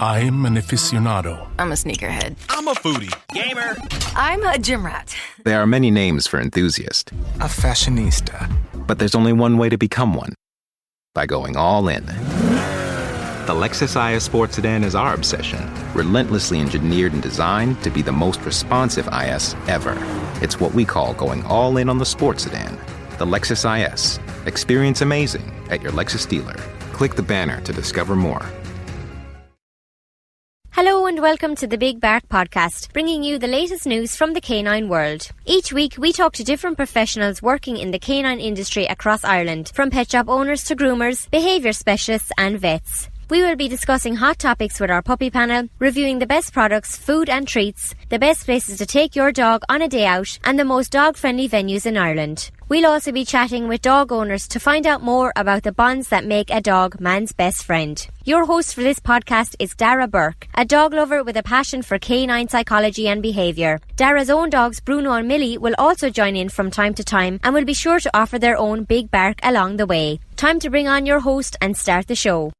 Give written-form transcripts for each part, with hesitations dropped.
I'm an aficionado. I'm a sneakerhead. I'm a foodie. Gamer. I'm a gym rat. There are many names for enthusiast. A fashionista. But there's only one way to become one. By going all in. The Lexus IS Sport Sedan is our obsession. Relentlessly engineered and designed to be the most responsive IS ever. It's what we call going all in on the sports sedan. The Lexus IS. Experience amazing at your Lexus dealer. Click the banner to discover more. Hello and welcome to the Big Bark Podcast, bringing you the latest news from the canine world. Each week we talk to different professionals working in the canine industry across Ireland, from pet shop owners to groomers, behaviour specialists and vets. We will be discussing hot topics with our puppy panel, reviewing the best products, food and treats, the best places to take your dog on a day out, and the most dog-friendly venues in Ireland. We'll also be chatting with dog owners to find out more about the bonds that make a dog man's best friend. Your host for this podcast is Dara Burke, a dog lover with a passion for canine psychology and behaviour. Dara's own dogs, Bruno and Millie, will also join in from time to time and will be sure to offer their own big bark along the way. Time to bring on your host and start the show.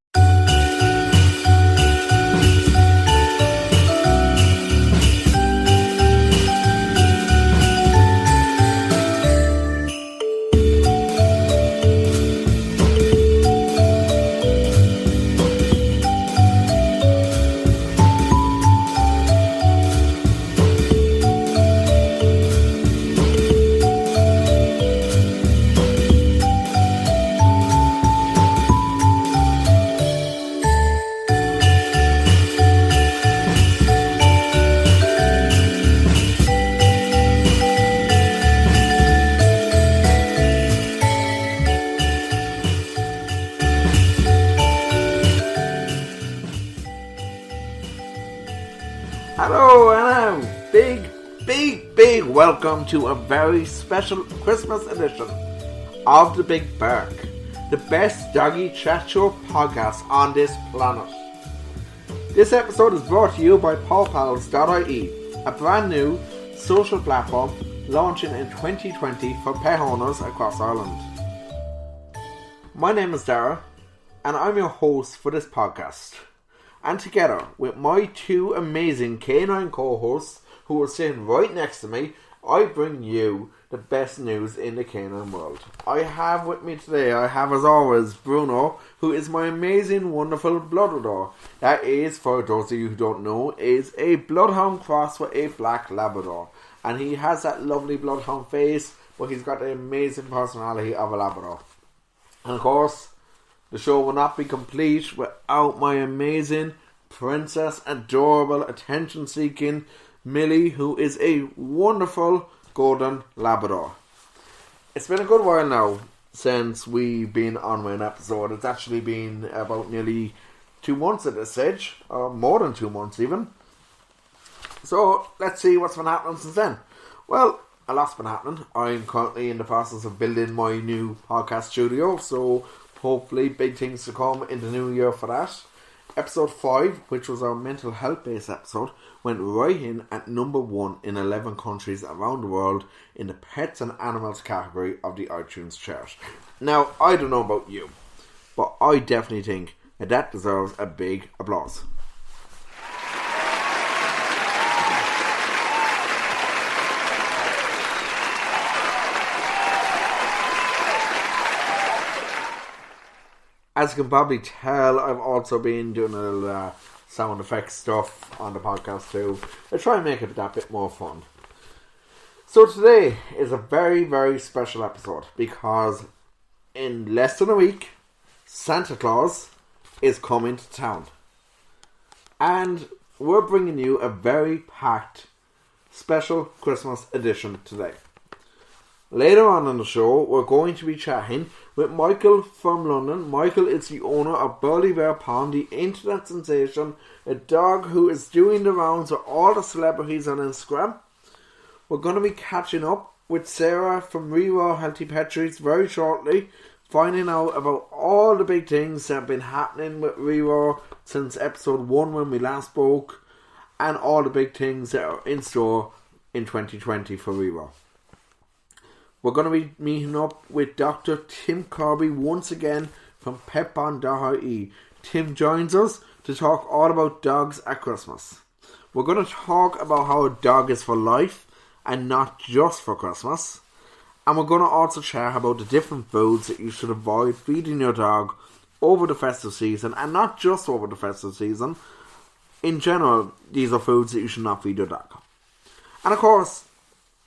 Hello and a big welcome to a very special Christmas edition of The Big Bark, the best doggy chat show podcast on this planet. This episode is brought to you by pawpals.ie, a brand new social platform launching in 2020 for pet owners across Ireland. My name is Dara and I'm your host for this podcast. And together with my two amazing canine co-hosts who are sitting right next to me, I bring you the best news in the canine world. I have with me today, as always, Bruno, who is my amazing, wonderful Bloodador. That is, for those of you who don't know, is a bloodhound cross with a black Labrador. And he has that lovely bloodhound face, but he's got the amazing personality of a Labrador. And of course, the show will not be complete without my amazing, princess, adorable, attention-seeking Millie, who is a wonderful golden Labrador. It's been a good while now since we've been on with an episode. It's actually been about nearly 2 months at this stage, or more than 2 months even. So let's see what's been happening since then. Well, a lot's been happening. I'm currently in the process of building my new podcast studio, so hopefully big things to come in the new year for that. Episode 5, which was our mental health based episode, went right in at number 1 in 11 countries around the world in the pets and animals category of the iTunes chart. Now, I don't know about you, but I definitely think that deserves a big applause. As you can probably tell, I've also been doing a little sound effects stuff on the podcast too. I try and make it that bit more fun. So today is a very, very special episode because in less than a week, Santa Claus is coming to town. And we're bringing you a very packed special Christmas edition today. Later on in the show, we're going to be chatting with Michael from London. Michael is the owner of Burley Bear Pond, the internet sensation, a dog who is doing the rounds with all the celebrities on Instagram. We're going to be catching up with Sarah from Reraw Healthy Pet Treats very shortly, finding out about all the big things that have been happening with Reraw since episode 1 when we last spoke, and all the big things that are in store in 2020 for Reraw. We're going to be meeting up with Dr. Tim Kirby once again from petbond.ie. Tim joins us to talk all about dogs at Christmas. We're going to talk about how a dog is for life and not just for Christmas. And we're going to also chat about the different foods that you should avoid feeding your dog over the festive season, and not just over the festive season. In general, these are foods that you should not feed your dog. And of course,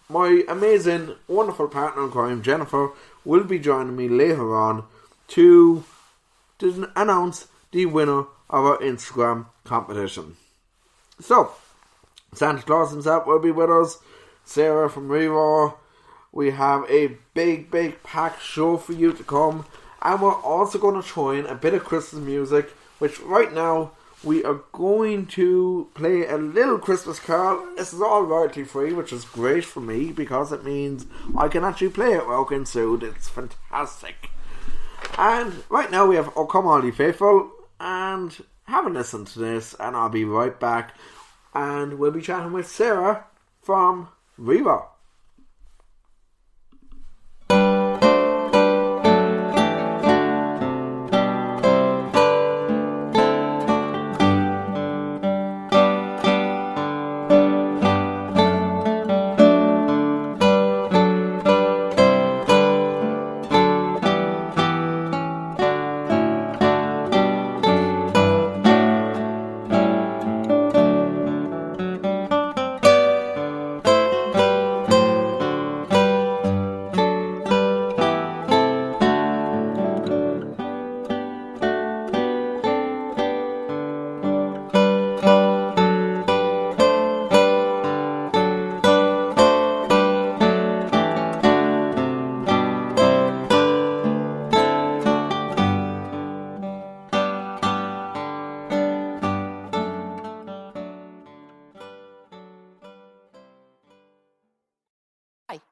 my amazing, wonderful partner in crime, Jennifer, will be joining me later on to announce the winner of our Instagram competition. So, Santa Claus himself will be with us, Sarah from Rero. We have a big packed show for you to come, and we're also going to throw in a bit of Christmas music, which right now we are going to play a little Christmas carol. This is all royalty free, which is great for me because it means I can actually play it while getting sued. It's fantastic. And right now we have "Oh Come All Ye Faithful," and have a listen to this, and I'll be right back, and we'll be chatting with Sarah from Rero.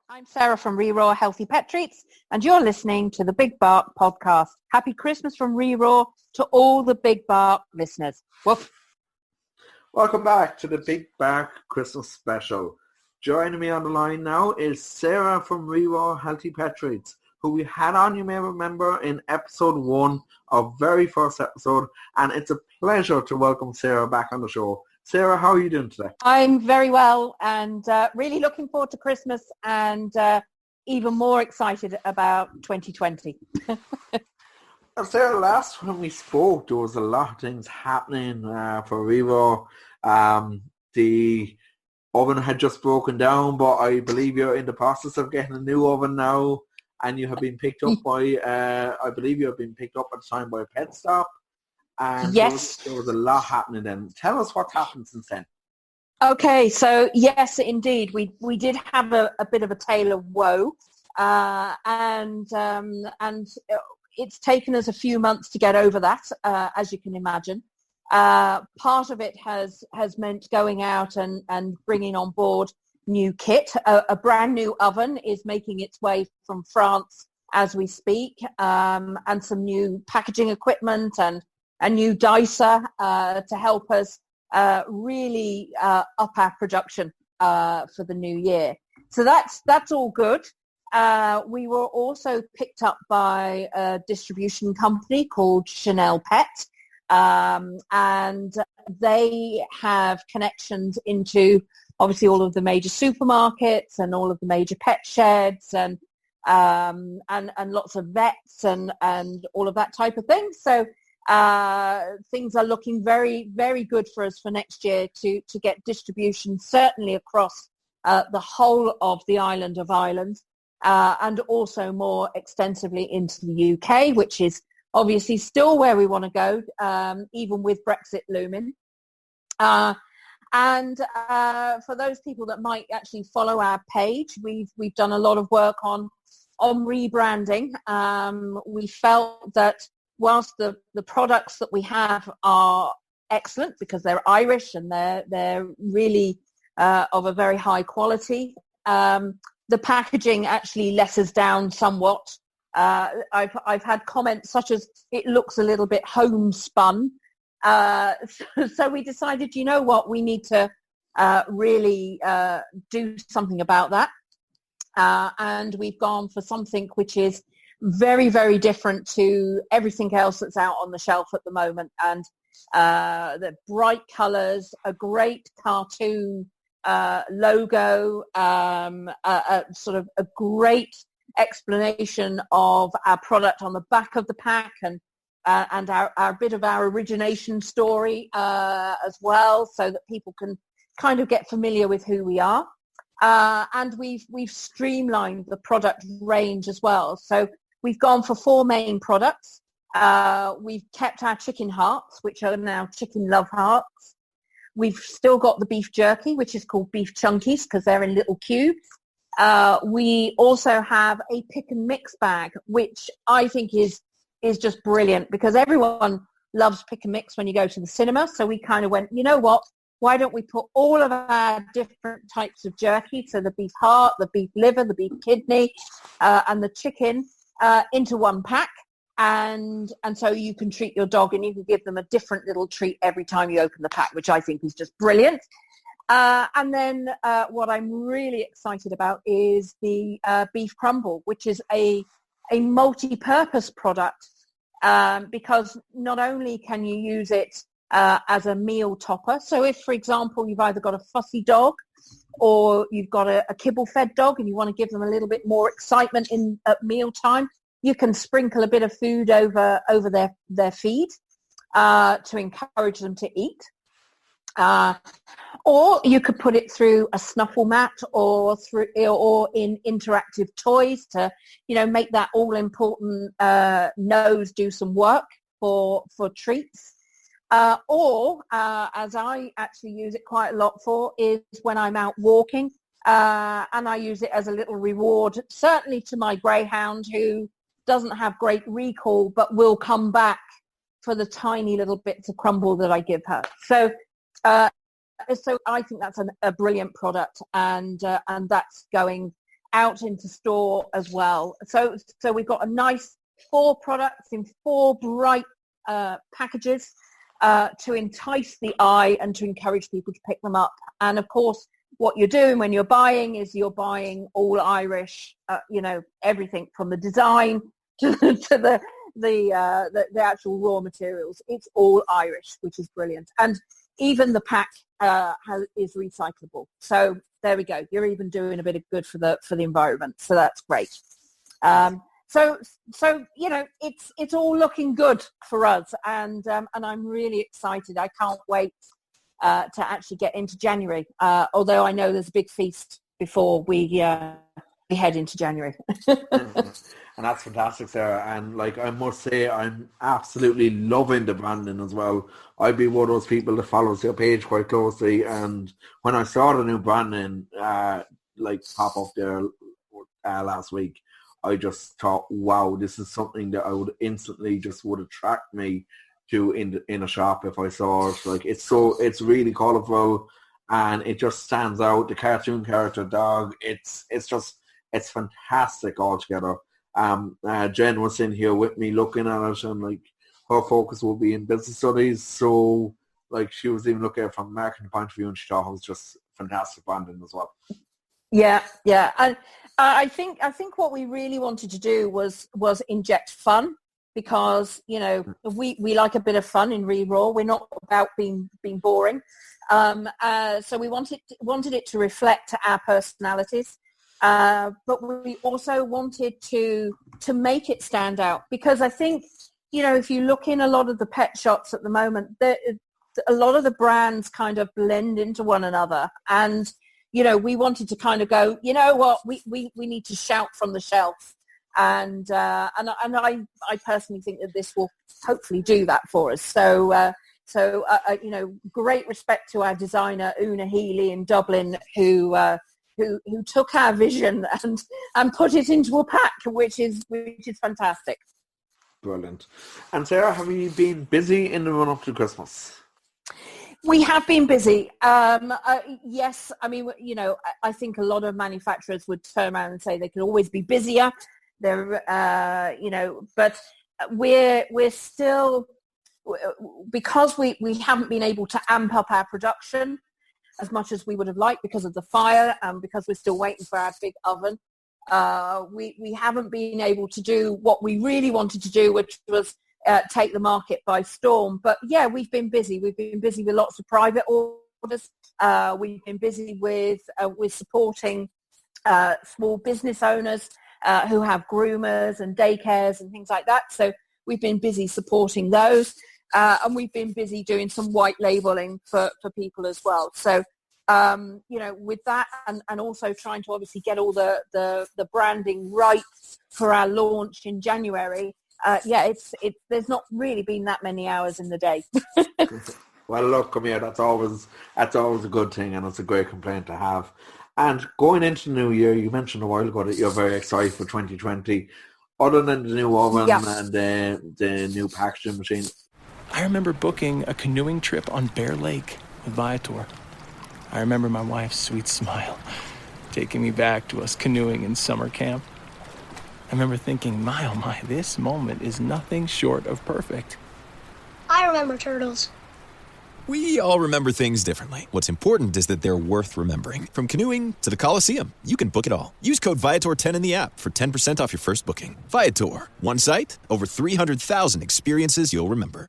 I'm Sarah from Rero Healthy Pet Treats, and you're listening to the Big Bark podcast. Happy Christmas from Rero to all the Big Bark listeners. Woof. Welcome back to the Big Bark Christmas special. Joining me on the line now is Sarah from Rero Healthy Pet Treats, who we had on, you may remember, in episode 1, our very first episode, and it's a pleasure to welcome Sarah back on the show. Sarah, how are you doing today? I'm very well, and really looking forward to Christmas, and even more excited about 2020. Sarah, last time we spoke, there was a lot of things happening for Rero. The oven had just broken down, but I believe you're in the process of getting a new oven now, and you have been picked up by, I believe you have been picked up at the time by a pet stop. And yes, there was a lot happening then. Tell us what's happened since then. Okay, so yes, indeed, we did have a bit of a tale of woe, and it's taken us a few months to get over that, as you can imagine. Part of it has meant going out and bringing on board new kit. A brand new oven is making its way from France as we speak, and some new packaging equipment and a new dicer to help us really up our production for the new year. So that's all good. We were also picked up by a distribution company called Chanel Pet, and they have connections into obviously all of the major supermarkets and all of the major pet sheds and lots of vets and all of that type of thing. So things are looking very, very good for us for next year to get distribution certainly across the whole of the island of Ireland, and also more extensively into the UK, which is obviously still where we want to go, even with Brexit looming. And for those people that might actually follow our page, we've done a lot of work on rebranding. We felt that whilst the products that we have are excellent because they're Irish and they're really of a very high quality, the packaging actually lets us down somewhat. I've had comments such as it looks a little bit homespun. So we decided, you know what, we need to really do something about that. And we've gone for something which is very, very different to everything else that's out on the shelf at the moment. And the bright colours, a great cartoon logo, sort of a great explanation of our product on the back of the pack, and our bit of our origination story as well, so that people can kind of get familiar with who we are. And we've streamlined the product range as well. So we've gone for 4 main products. We've kept our chicken hearts, which are now chicken love hearts. We've still got the beef jerky, which is called beef chunkies because they're in little cubes. We also have a pick and mix bag, which I think is just brilliant because everyone loves pick and mix when you go to the cinema. So we kind of went, you know what? Why don't we put all of our different types of jerky, so the beef heart, the beef liver, the beef kidney, and the chicken into one pack, and so you can treat your dog and you can give them a different little treat every time you open the pack, which I think is just brilliant. And then what I'm really excited about is the beef crumble, which is a multi-purpose product because not only can you use it as a meal topper. So if, for example, you've either got a fussy dog or you've got a kibble-fed dog and you want to give them a little bit more excitement at mealtime, you can sprinkle a bit of food over their feed to encourage them to eat. Or you could put it through a snuffle mat or in interactive toys to, make that all-important nose do some work for treats. Or, as I actually use it quite a lot for, is when I'm out walking, and I use it as a little reward, certainly to my greyhound, who doesn't have great recall, but will come back for the tiny little bits of crumble that I give her. So I think that's a brilliant product, and that's going out into store as well. So we've got a nice 4 products in 4 bright packages. To entice the eye and to encourage people to pick them up. And of course, what you're doing when you're buying is you're buying all Irish, everything from the design to the actual raw materials. It's all Irish, which is brilliant. And even the pack is recyclable. So there we go. You're even doing a bit of good for the environment. So that's great. So it's all looking good for us, and I'm really excited. I can't wait to actually get into January. Although I know there's a big feast before we head into January. And that's fantastic, Sarah. And I must say, I'm absolutely loving the branding as well. I'd be one of those people that follows your page quite closely, and when I saw the new branding pop up there last week, I just thought, wow, this is something that I would instantly just would attract me to in a shop if I saw it. It's really colourful and it just stands out. The cartoon character dog, it's fantastic altogether. Jen was in here with me looking at it, and her focus will be in business studies, so she was even looking at it from a marketing point of view, and she thought it was just fantastic branding as well. Yeah, and I think what we really wanted to do was inject fun, because we like a bit of fun in Re-Raw. We're not about being boring, so we wanted it to reflect our personalities, but we also wanted to make it stand out, because I think if you look in a lot of the pet shops at the moment, a lot of the brands kind of blend into one another, and we wanted to kind of go, what, we need to shout from the shelf. And I personally think that this will hopefully do that for us. So great respect to our designer, Una Healy in Dublin, who took our vision and put it into a pack, which is fantastic. Brilliant. And Sarah, have you been busy in the run-up to Christmas? We have been busy. Yes, I mean, I think a lot of manufacturers would turn around and say they could always be busier. But we're still, because we haven't been able to amp up our production as much as we would have liked because of the fire, and because we're still waiting for our big oven. We haven't been able to do what we really wanted to do, which was take the market by storm. But yeah, we've been busy. We've been busy with lots of private orders. We've been busy with supporting small business owners who have groomers and daycares and things like that. So we've been busy supporting those. And we've been busy doing some white labeling for people as well. So, with that and also trying to obviously get all the branding right for our launch in January. There's not really been that many hours in the day. Well, look, come here. That's always a good thing, and it's a great complaint to have. And going into the new year, you mentioned a while ago that you're very excited for 2020. Other than the new oven and the new packaging machine. I remember booking a canoeing trip on Bear Lake with Viator. I remember my wife's sweet smile taking me back to us canoeing in summer camp. I remember thinking, my oh my, this moment is nothing short of perfect. I remember turtles. We all remember things differently. What's important is that they're worth remembering. From canoeing to the Coliseum, you can book it all. Use code Viator10 in the app for 10% off your first booking. Viator. One site, over 300,000 experiences you'll remember.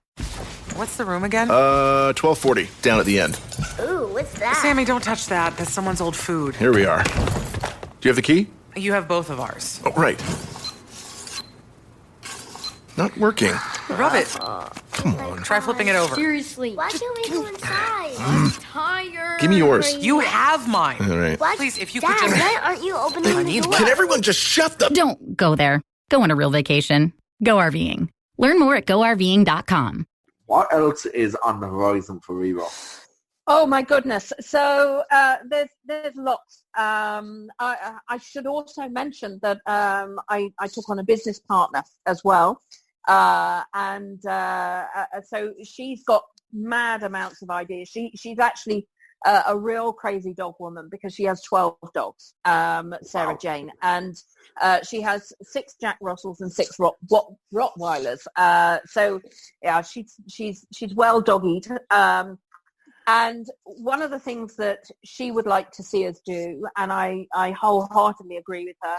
What's the room again? 1240, down at the end. Ooh, what's that? Sammy, don't touch that. That's someone's old food. Here we are. Do you have the key? You have both of ours. Oh, right. Not working. Rub it. Come on. Try flipping it over. Seriously. Why can't we go inside? I'm tired. Give me yours. You have mine. All right. What? Please, if you Dad, could just... why aren't you opening the door? Can everyone just shut the... Don't go there. Go on a real vacation. Go RVing. Learn more at GoRVing.com. What else is on the horizon for Revo? Oh my goodness! So there's lots. I should also mention that I took on a business partner as well, and so she's got mad amounts of ideas. She's actually a real crazy dog woman because she has 12 dogs, Sarah Jane, and she has 6 Jack Russells and 6 Rottweilers. So yeah, she's well dog-eat. And one of the things that she would like to see us do, and I wholeheartedly agree with her,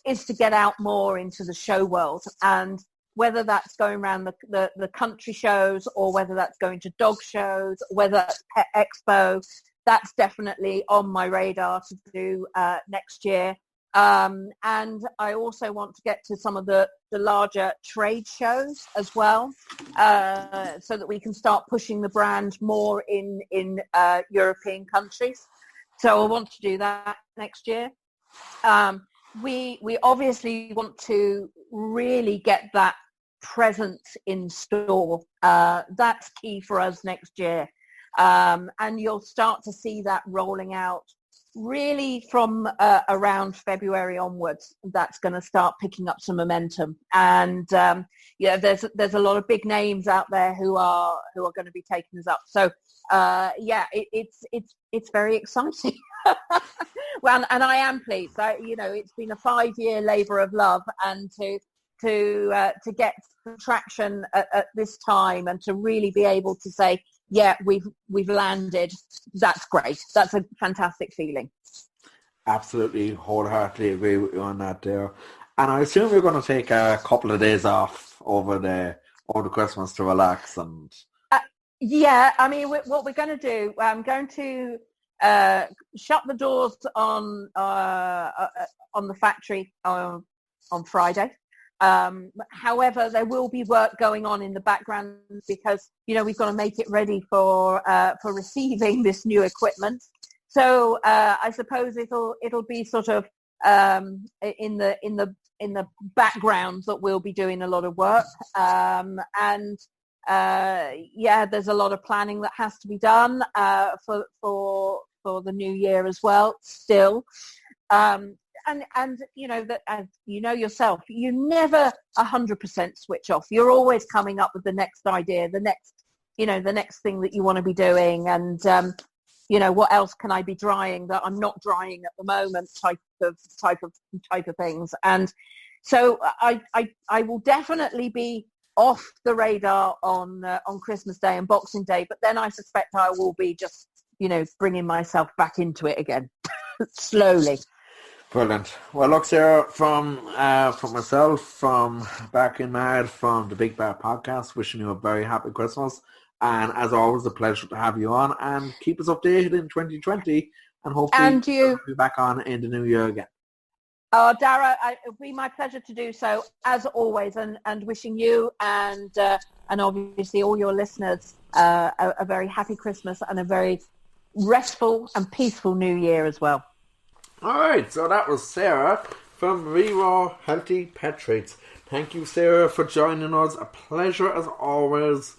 is to get out more into the show world. And whether that's going around the country shows or whether that's going to dog shows, whether that's Pet Expo, that's definitely on my radar to do next year. And I also want to get to some of the larger trade shows as well, so that we can start pushing the brand more in European countries. So I want to do that next year. We obviously want to really get that presence in store. That's key for us next year. And you'll start to see that rolling out really from around February onwards. That's going to start picking up some momentum, and there's a lot of big names out there who are going to be taking us up. So it's very exciting. Well, and I am pleased. It's been a 5-year labour of love, and to get traction at this time, and to really be able to say, yeah, we've landed. That's great. That's a fantastic feeling. Absolutely, wholeheartedly agree with you on that there. And I assume you're going to take a couple of days off over the Christmas to relax and. Yeah, I mean, what we're going to do, I'm going to shut the doors on the factory on Friday. However, there will be work going on in the background because, we've got to make it ready for receiving this new equipment. So I suppose it'll be sort of in the background that we'll be doing a lot of work. There's a lot of planning that has to be done for the new year as well. Still. And that, as you know yourself, you never 100% switch off. You're always coming up with the next idea, the next thing that you want to be doing, and what else can I be drying that I'm not drying at the moment, type of things. And so I will definitely be off the radar on Christmas Day and Boxing Day, but then I suspect I will be just bringing myself back into it again slowly. Brilliant. Well, look, Sarah, from myself, from Back in Mad, from the Big Bear Podcast, wishing you a very happy Christmas. And as always, a pleasure to have you on and keep us updated in 2020. And hopefully we'll be back on in the new year again. Oh, Dara, it'll be my pleasure to do so, as always, and wishing you and obviously all your listeners a very happy Christmas and a very restful and peaceful new year as well. All right, so that was Sarah from Raw Healthy Pet Treats. Thank you, Sarah, for joining us. A pleasure as always.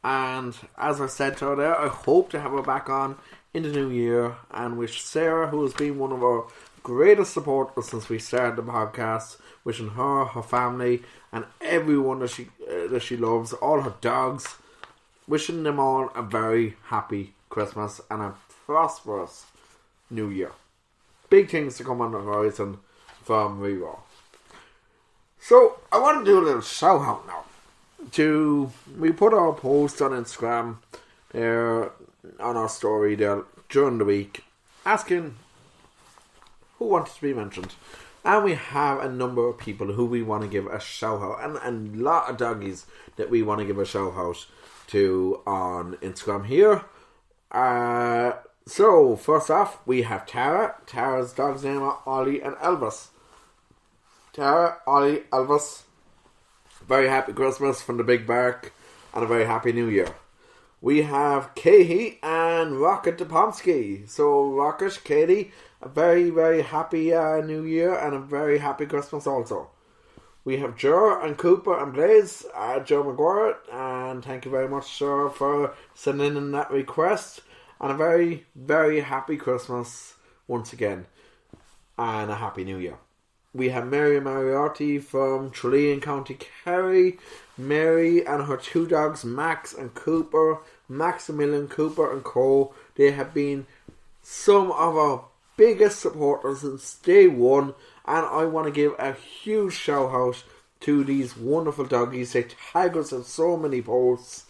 And as I said to her there, I hope to have her back on in the new year and wish Sarah, who has been one of our greatest supporters since we started the podcast, wishing her, her family, and everyone that she loves, all her dogs, wishing them all a very happy Christmas and a prosperous new year. Big things to come on the horizon from Raw. So I want to do a little shout out now. We put our post on Instagram there on our story there during the week asking who wanted to be mentioned, and we have a number of people who we want to give a shout out, and a lot of doggies that we want to give a shout out to on Instagram here. So first off, we have Tara. Tara's dog's name are Ollie and Elvis. Tara, Ollie, Elvis, very happy Christmas from the Big Bark and a very happy New Year. We have Katie and Rocket Topomsky. So Rocket, Katie, a very, very happy New Year and a very happy Christmas also. We have Joe and Cooper and Blaze, Joe McGuire, and thank you very much, sir, for sending in that request. And a very, very happy Christmas once again. And a happy New Year. We have Mary Mariotti from Tralee, County Kerry. Mary and her two dogs, Max and Cooper, Maximilian Cooper and Co. They have been some of our biggest supporters since day one. And I want to give a huge shout out to these wonderful doggies. They tag us in so many posts.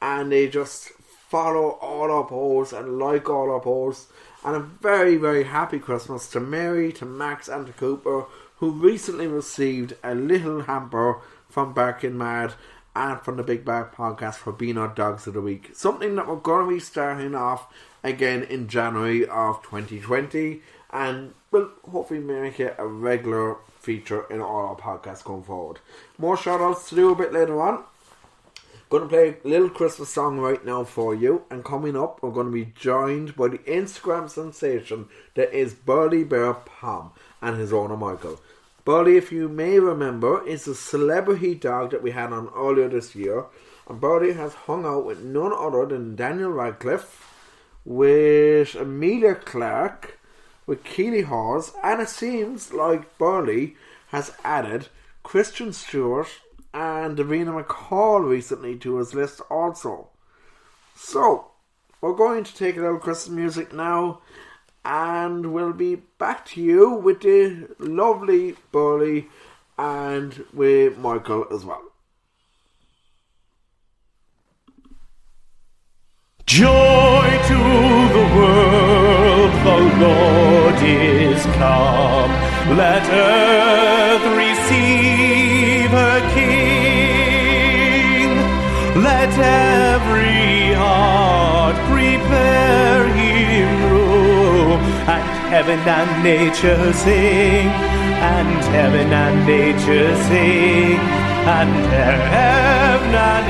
And they just follow all our posts and like all our posts. And a very, very happy Christmas to Mary, to Max and to Cooper, who recently received a little hamper from Barking Mad and from the Big Bark Podcast for being our Dogs of the Week. Something that we're going to be starting off again in January of 2020. And we'll hopefully make it a regular feature in all our podcasts going forward. More shout outs to do a bit later on. Going to play a little Christmas song right now for you, and coming up we're going to be joined by the Instagram sensation that is Burly Bear Pom and his owner Michael. Burly, if you may remember, is a celebrity dog that we had on earlier this year, and Burly has hung out with none other than Daniel Radcliffe, with Amelia Clark, with Keely Hawes, and it seems like Burly has added Christian Stewart and Davina McCall recently to his list also. So, we're going to take a little Christmas music now, and we'll be back to you with the lovely Burly and with Michael as well. Joy to the world, the Lord is come. Let earth receive her King. Let every heart prepare him room. And heaven and nature sing. And heaven and nature sing. And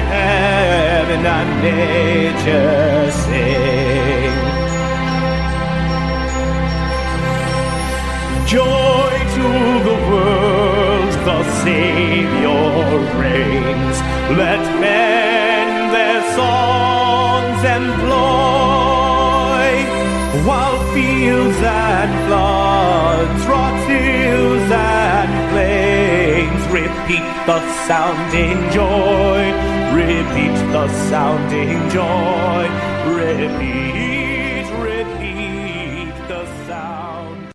heaven and nature sing. Joy to the world, the Savior reigns. Let men their songs employ, while fields and floods, rocks, hills and plains repeat the sounding joy, repeat the sounding joy, repeat the sound.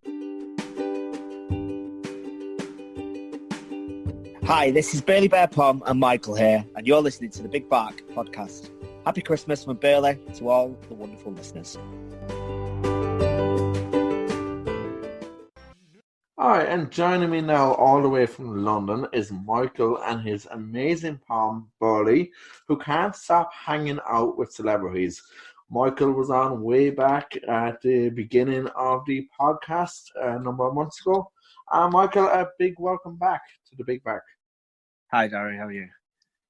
Hi, this is Burly Bear Pom and Michael here, and you're listening to the Big Bark Podcast. Happy Christmas from Burly to all the wonderful listeners. All right, and joining me now all the way from London is Michael and his amazing pom, Burley, who can't stop hanging out with celebrities. Michael was on way back at the beginning of the podcast a number of months ago. Michael, a big welcome back to the Big Back. Hi, Darry. How are you?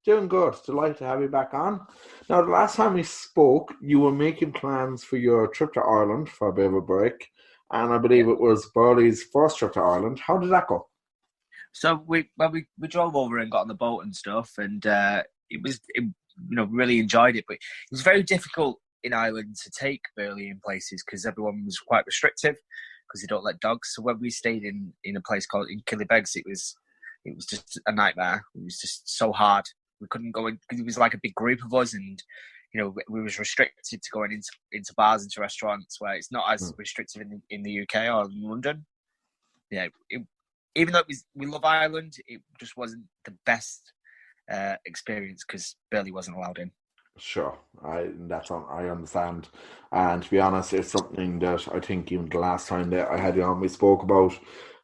Doing good. Delighted to have you back on. Now, the last time we spoke, you were making plans for your trip to Ireland for a bit of a break. And I believe it was Burley's first trip to Ireland. How did that go? So we drove over and got on the boat and stuff, and really enjoyed it. But it was very difficult in Ireland to take Burley in places because everyone was quite restrictive because they don't let dogs. So when we stayed in a place called in Killybegs, it was just a nightmare. It was just so hard. We couldn't go in because it was like a big group of us, and we was restricted to going into bars, into restaurants where it's not as restrictive in the UK or in London. Yeah, even though we love Ireland, it just wasn't the best experience because Burley wasn't allowed in. Sure, I understand. And to be honest, it's something that I think even the last time that I had you on, we spoke about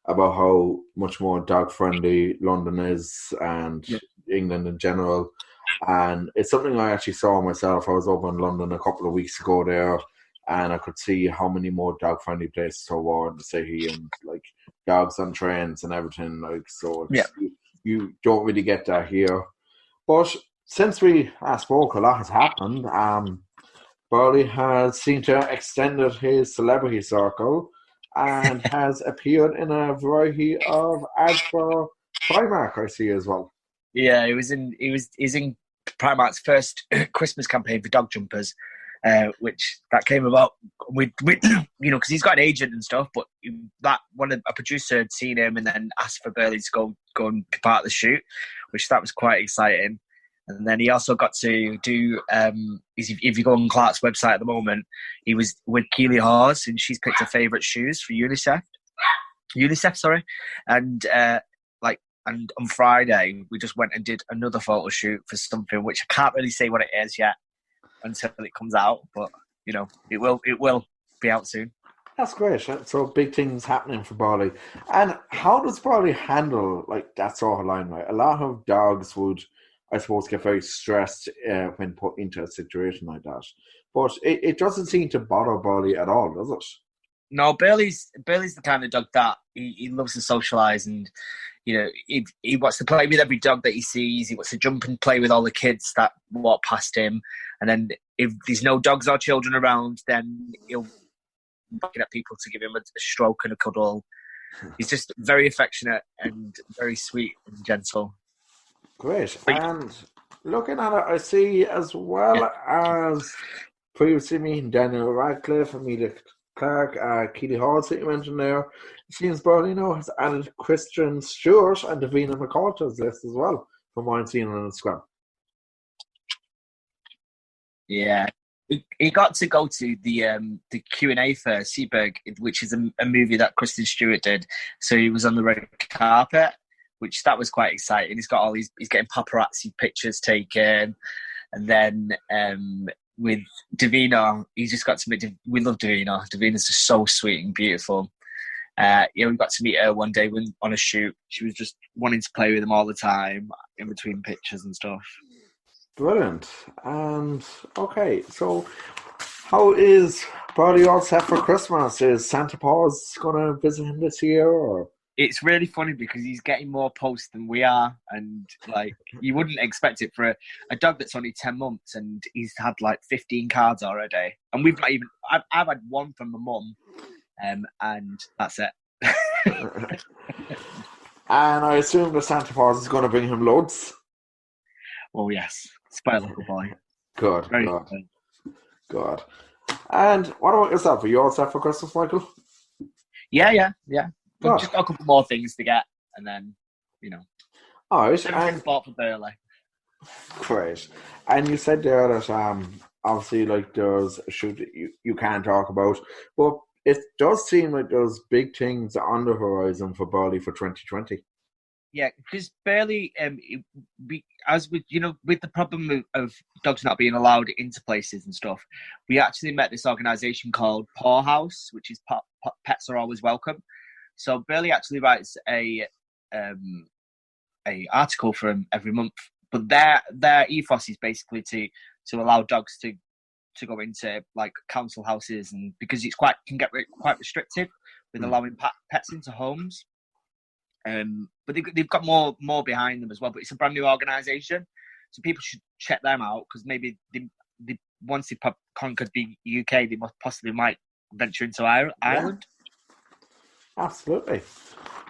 how much more dog-friendly London is and England in general. And it's something I actually saw myself. I was over in London a couple of weeks ago there, and I could see how many more dog-friendly places there were in the city, and like dogs on trains and everything. Like so, you don't really get that here. But since we last spoke, a lot has happened. Burley has seemed to have extended his celebrity circle and has appeared in a variety of ads for Primark, I see as well. Yeah, he's in Primark's first Christmas campaign for dog jumpers, which that came about with because he's got an agent and stuff. But a producer had seen him and then asked for Burley to go and be part of the shoot, which that was quite exciting. And then he also got to do if you go on Clark's website at the moment, he was with Keely Hawes and she's picked her favourite shoes for UNICEF, sorry, and And on Friday, we just went and did another photo shoot for something which I can't really say what it is yet until it comes out. But it will be out soon. That's great. So big things happening for Burley. And how does Burley handle that sort of limelight? A lot of dogs would, I suppose, get very stressed when put into a situation like that. But it doesn't seem to bother Burley at all, does it? No, Burley's the kind of dog that he loves to socialise, and he wants to play with every dog that he sees. He wants to jump and play with all the kids that walk past him. And then if there's no dogs or children around, then he'll be looking at people to give him a stroke and a cuddle. He's just very affectionate and very sweet and gentle. Great. And looking at it, I see as well as previously meeting Daniel Radcliffe, Amelia Clark, Keely Hawes that you mentioned there. It seems Burley now has added Christian Stewart and Davina McCall to his list as well, from what I'm seeing on Instagram. Yeah. He got to go to the Q&A for Seaberg, which is a movie that Kristen Stewart did. So he was on the red carpet, which that was quite exciting. He's getting paparazzi pictures taken, and then with Davina, he just got to meet. We love Davina. Davina's just so sweet and beautiful. We got to meet her one day on a shoot. She was just wanting to play with him all the time in between pictures and stuff. Brilliant. And okay, so how is Burley all set for Christmas? Is Santa Claus going to visit him this year, or? It's really funny because he's getting more posts than we are, and you wouldn't expect it for a dog that's only 10 months, and he's had 15 cards already. And we've not even. I've had one from my mum, and that's it. And I assume the Santa Claus is going to bring him loads. Oh yes, spoiled little boy. Good. Good. And what about yourself? Are you all set for Christmas, Michael? Yeah. We've just got a couple more things to get, and then, All right. Everything's bought for Burley. Great. And you said there that obviously there's a shoot that you can't talk about, but it does seem like there's big things on the horizon for Burley for 2020. Yeah, because Burley, with the problem of dogs not being allowed into places and stuff, we actually met this organisation called Paw House, which is Pets Are Always Welcome. So Burley actually writes a article for him every month, but their ethos is basically to allow dogs to go into like council houses, and because it's can get quite restrictive with allowing pets into homes. But they've got more behind them as well. But it's a brand new organisation, so people should check them out, because maybe they once they conquered the UK, they might venture into Ireland. Yeah. Absolutely.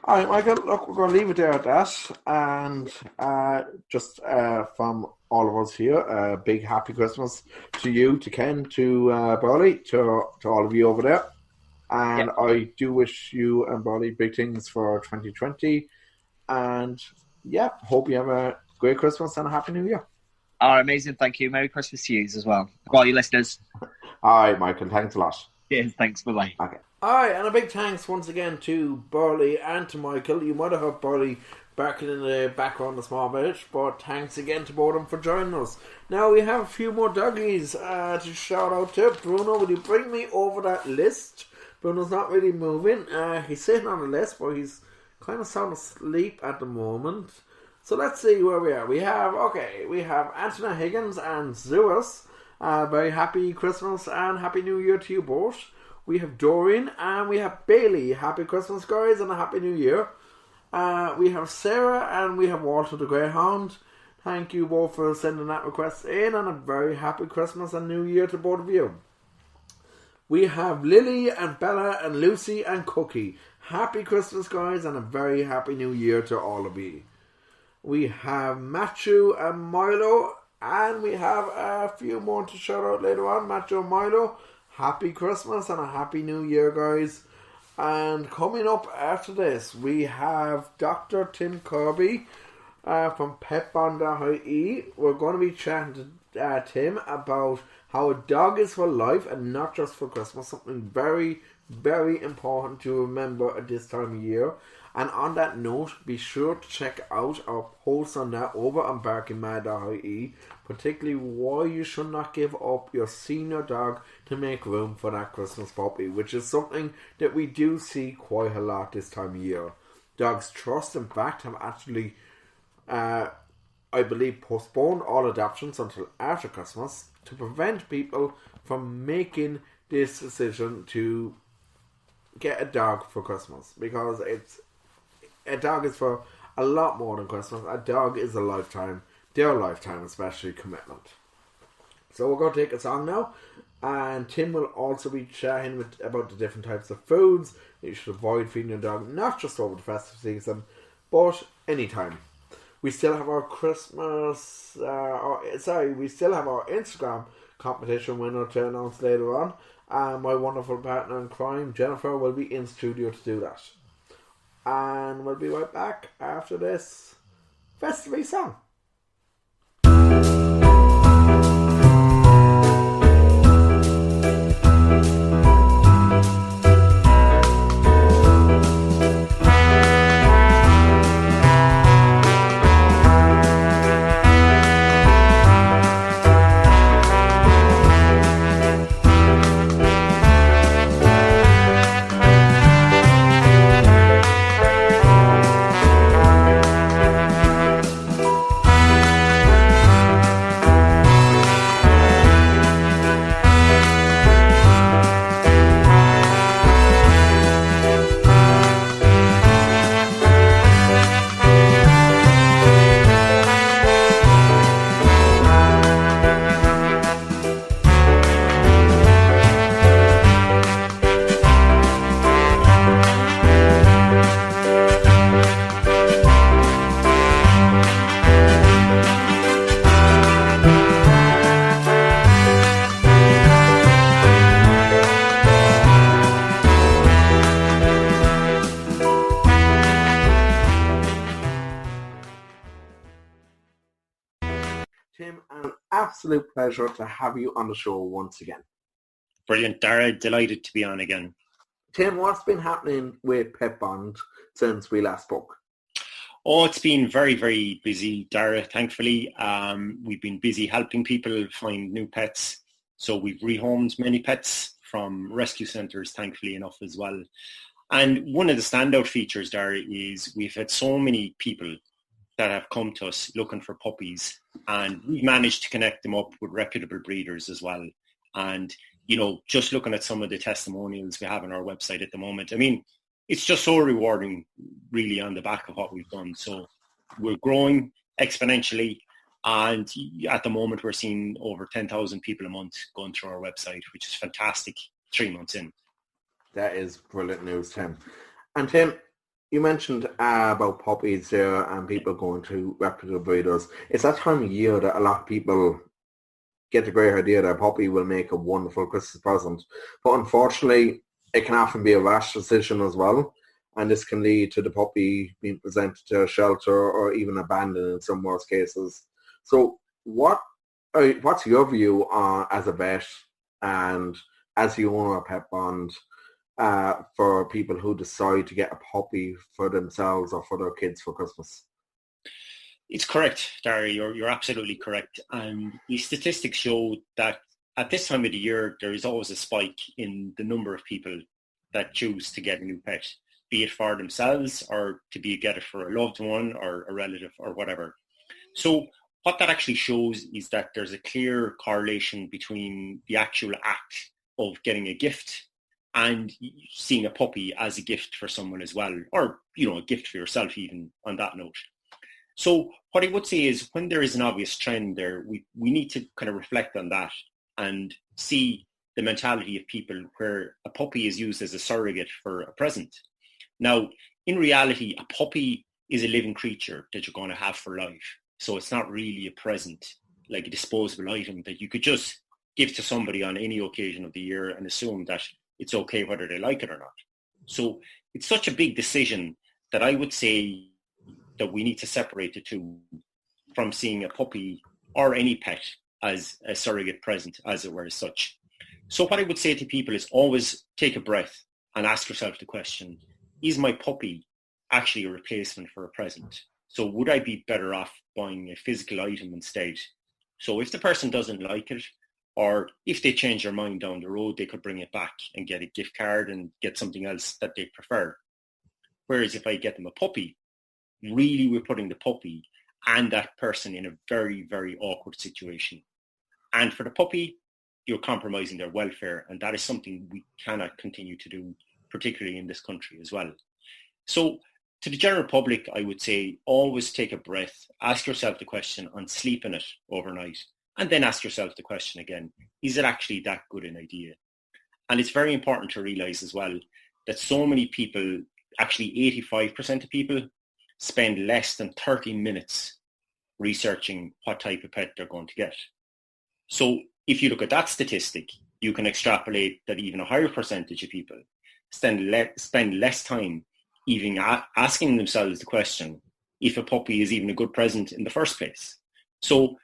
All right, Michael, look, we're going to leave it there at that. And just from all of us here, a big happy Christmas to you, to Ken, to Burley, to all of you over there. And I do wish you and Burley big things for 2020. And hope you have a great Christmas and a happy New Year. Oh, amazing. Thank you. Merry Christmas to you as well. All your listeners. All right, Michael. Thanks a lot. Cheers. Thanks. Bye-bye. Okay. All right, and a big thanks once again to Burley and to Michael. You might have heard Burley barking in the background a small bit, but thanks again to both of them for joining us. Now we have a few more doggies to shout out to. Bruno, will you bring me over that list? Bruno's not really moving. He's sitting on the list, but he's kind of sound asleep at the moment. So let's see where we are. We have Anthony Higgins and Zeus. Very happy Christmas and Happy New Year to you both. We have Dorian and we have Bailey. Happy Christmas, guys, and a Happy New Year. We have Sarah and we have Walter the Greyhound. Thank you both for sending that request in, and a very happy Christmas and New Year to both of you. We have Lily and Bella and Lucy and Cookie. Happy Christmas, guys, and a very happy New Year to all of you. We have Matthew and Milo, and we have a few more to shout out later on. Matthew and Milo, happy Christmas and a happy New Year, guys. And coming up after this, we have Dr. Tim Kirby from petbond.ie. We're going to be chatting to Tim about how a dog is for life and not just for Christmas. Something very, very important to remember at this time of year. And on that note, be sure to check out our post on that over on barkingmad.ie, particularly why you should not give up your senior dog to make room for that Christmas puppy, which is something that we do see quite a lot this time of year. Dogs Trust, in fact, have actually, I believe, postponed all adoptions until after Christmas to prevent people from making this decision to get a dog for Christmas, because a dog is for a lot more than Christmas. A dog is a lifetime, their lifetime especially, commitment. So we're going to take a song now, and Tim will also be chatting about the different types of foods you should avoid feeding your dog, not just over the festive season, but anytime. We still have our Christmas, we still have our Instagram competition winner to announce later on. And my wonderful partner in crime, Jennifer, will be in studio to do that. And we'll be right back after this festive song. Tim, an absolute pleasure to have you on the show once again. Brilliant, Dara. Delighted to be on again. Tim, what's been happening with Pet Bond since we last spoke? Oh, it's been very, very busy, Dara, thankfully. We've been busy helping people find new pets. So we've rehomed many pets from rescue centres, thankfully enough, as well. And one of the standout features there is we've had so many people that have come to us looking for puppies, and we've managed to connect them up with reputable breeders as well. And, you know, just looking at some of the testimonials we have on our website at the moment, I mean, it's just so rewarding really on the back of what we've done. So we're growing exponentially, and at the moment we're seeing over 10,000 people a month going through our website, which is fantastic 3 months in. That is brilliant news, Tim. And Tim, you mentioned about puppies there and people going to reputable breeders. It's that time of year that a lot of people get the great idea that a puppy will make a wonderful Christmas present. But unfortunately, it can often be a rash decision as well. And this can lead to the puppy being presented to a shelter or even abandoned in some worst cases. So what's your view as a vet and as the owner of Pet Bond for people who decide to get a puppy for themselves or for their kids for Christmas? It's correct, Darry. You're absolutely correct. The statistics show that at this time of the year, there is always a spike in the number of people that choose to get a new pet, be it for themselves or to get it for a loved one or a relative or whatever. So what that actually shows is that there's a clear correlation between the actual act of getting a gift and seeing a puppy as a gift for someone as well, or, you know, a gift for yourself even on that note. So what I would say is when there is an obvious trend there, we need to kind of reflect on that and see the mentality of people where a puppy is used as a surrogate for a present. Now, in reality, a puppy is a living creature that you're going to have for life. So it's not really a present, like a disposable item that you could just give to somebody on any occasion of the year and assume that it's okay whether they like it or not. So it's such a big decision that I would say that we need to separate the two from seeing a puppy or any pet as a surrogate present, as it were, as such. So what I would say to people is always take a breath and ask yourself the question, is my puppy actually a replacement for a present? So would I be better off buying a physical item instead? So if the person doesn't like it, or if they change their mind down the road, they could bring it back and get a gift card and get something else that they prefer. Whereas if I get them a puppy, really we're putting the puppy and that person in a very, very awkward situation. And for the puppy, you're compromising their welfare, and that is something we cannot continue to do, particularly in this country as well. So to the general public, I would say always take a breath, ask yourself the question on sleeping it overnight, and then ask yourself the question again, is it actually that good an idea? And it's very important to realize as well that so many people, actually 85% of people, spend less than 30 minutes researching what type of pet they're going to get. So if you look at that statistic, you can extrapolate that even a higher percentage of people spend less time even asking themselves the question if a puppy is even a good present in the first place. So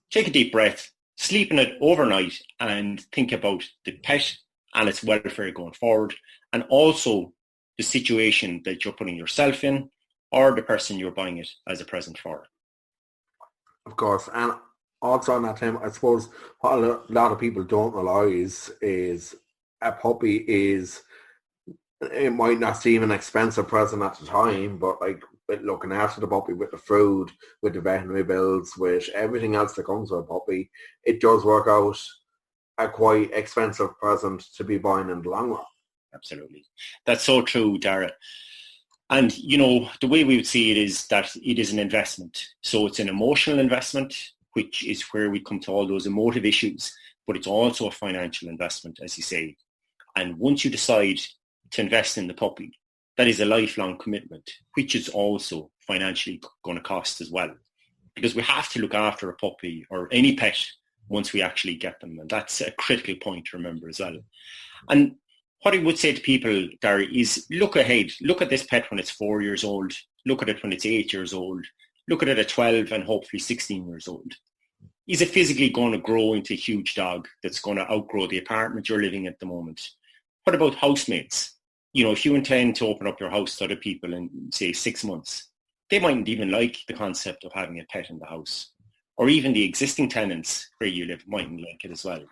take a deep breath, sleep in it overnight, and think about the pet and its welfare going forward, and also the situation that you're putting yourself in or the person you're buying it as a present for. Of course. And also on that, Tim, I suppose what a lot of people don't realise is a puppy is, it might not seem an expensive present at the time, but like with looking after the puppy, with the food, with the veterinary bills, with everything else that comes with a puppy, it does work out a quite expensive present to be buying in the long run. Absolutely. That's so true, Dara. And, you know, the way we would see it is that it is an investment. So it's an emotional investment, which is where we come to all those emotive issues, but it's also a financial investment, as you say. And once you decide to invest in the puppy, that is a lifelong commitment, which is also financially going to cost as well. Because we have to look after a puppy or any pet once we actually get them. And that's a critical point to remember as well. And what I would say to people, Darry, is look ahead. Look at this pet when it's 4 years old. Look at it when it's 8 years old. Look at it at 12 and hopefully 16 years old. Is it physically going to grow into a huge dog that's going to outgrow the apartment you're living in at the moment? What about housemates? You know, if you intend to open up your house to other people in, say, 6 months, they mightn't even like the concept of having a pet in the house. Or even the existing tenants where you live mightn't like it as well.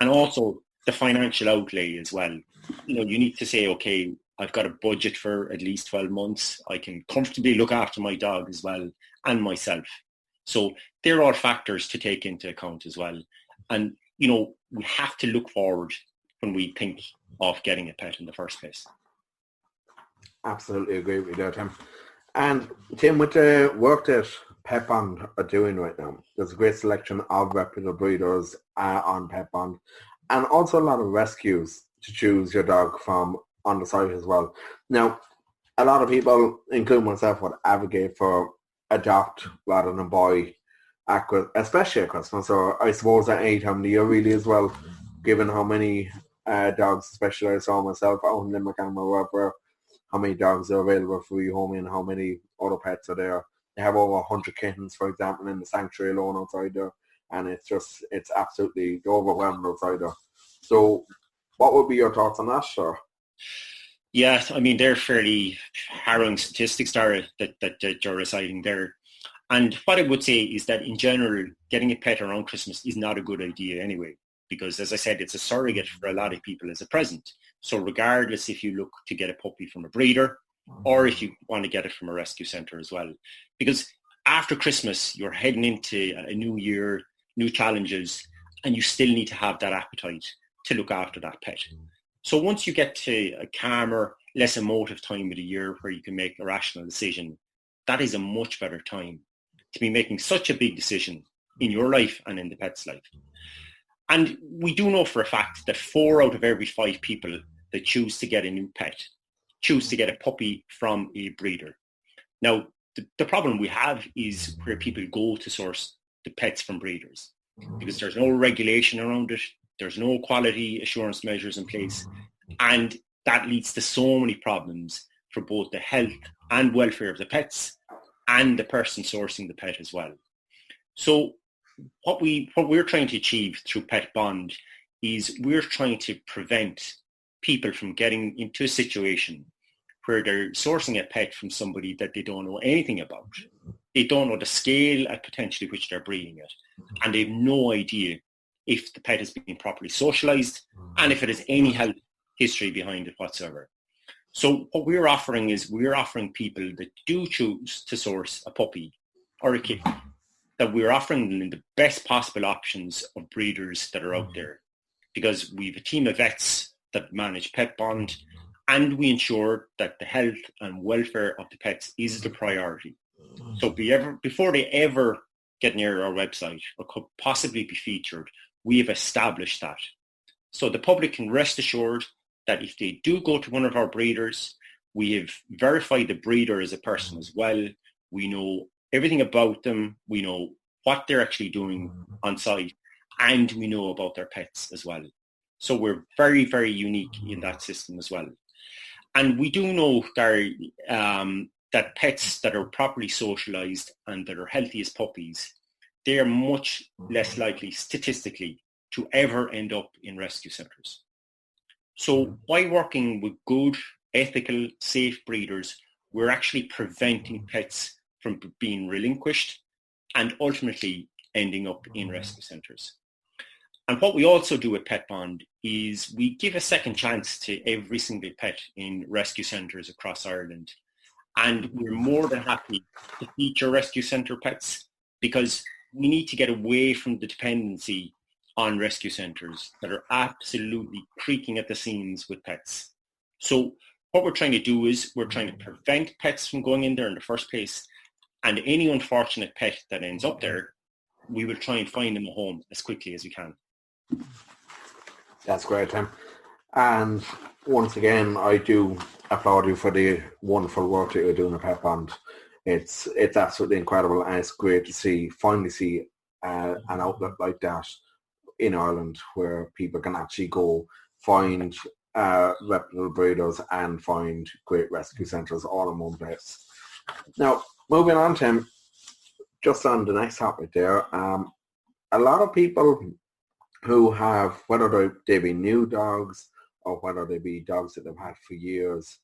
And also the financial outlay as well. You know, you need to say, okay, I've got a budget for at least 12 months. I can comfortably look after my dog as well and myself. So they're all factors to take into account as well. And, we have to look forward when we think of getting a pet in the first place. Absolutely agree with you there, Tim. And Tim, with the work that Pet Bond are doing right now, there's a great selection of reputable breeders on Pet Bond, and also a lot of rescues to choose your dog from on the site as well. Now, a lot of people, including myself, would advocate for adopt rather than buy, especially at Christmas, or I suppose at any time of the year really as well, given how many dogs, especially I saw myself out in Limerick and my work, where how many dogs are available for you home and how many other pets are there. They have over 100 kittens, for example, in the sanctuary alone outside there, and it's absolutely overwhelmed outside there. So what would be your thoughts on that, sir? Yeah, I mean, they're fairly harrowing statistics that you're reciting there. And what I would say is that in general, getting a pet around Christmas is not a good idea anyway, because as I said, it's a surrogate for a lot of people as a present. So regardless if you look to get a puppy from a breeder or if you want to get it from a rescue centre as well. Because after Christmas, you're heading into a new year, new challenges, and you still need to have that appetite to look after that pet. So once you get to a calmer, less emotive time of the year where you can make a rational decision, that is a much better time to be making such a big decision in your life and in the pet's life. And we do know for a fact that 4 out of every 5 people that choose to get a new pet choose to get a puppy from a breeder. Now, the problem we have is where people go to source the pets from breeders because there's no regulation around it. There's no quality assurance measures in place. And that leads to so many problems for both the health and welfare of the pets and the person sourcing the pet as well. So what we're trying to achieve through Pet Bond is we're trying to prevent people from getting into a situation where they're sourcing a pet from somebody that they don't know anything about. They don't know the scale at potentially which they're breeding it. And they have no idea if the pet is being properly socialized and if it has any health history behind it whatsoever. So what we're offering is we're offering people that do choose to source a puppy or a kitten, that we're offering them the best possible options of breeders that are out there, because we have a team of vets that manage Pet Bond, and we ensure that the health and welfare of the pets is the priority. So before they ever get near our website or could possibly be featured, we have established that. So the public can rest assured that if they do go to one of our breeders, we have verified the breeder as a person as well. We know everything about them. We know what they're actually doing on site, and we know about their pets as well. So we're very, very unique in that system as well. And we do know, Gary, that pets that are properly socialized and that are healthy as puppies, they are much less likely statistically to ever end up in rescue centres. So by working with good, ethical, safe breeders, we're actually preventing pets from being relinquished and ultimately ending up in rescue centres. And what we also do at Pet Bond is we give a second chance to every single pet in rescue centres across Ireland. And we're more than happy to feature rescue centre pets because we need to get away from the dependency on rescue centres that are absolutely creaking at the seams with pets. So what we're trying to do is we're trying to prevent pets from going in there in the first place, and any unfortunate pet that ends up there, we will try and find them a home as quickly as we can. That's great, Tim. And once again, I do applaud you for the wonderful work that you're doing at Pet Bond. It's absolutely incredible, and it's great to finally see an outlet like that in Ireland where people can actually go find reputable breeders and find great rescue centres all in one place. Now, moving on, Tim, just on the next topic there, a lot of people who have, whether they be new dogs or whether they be dogs that they've had for years,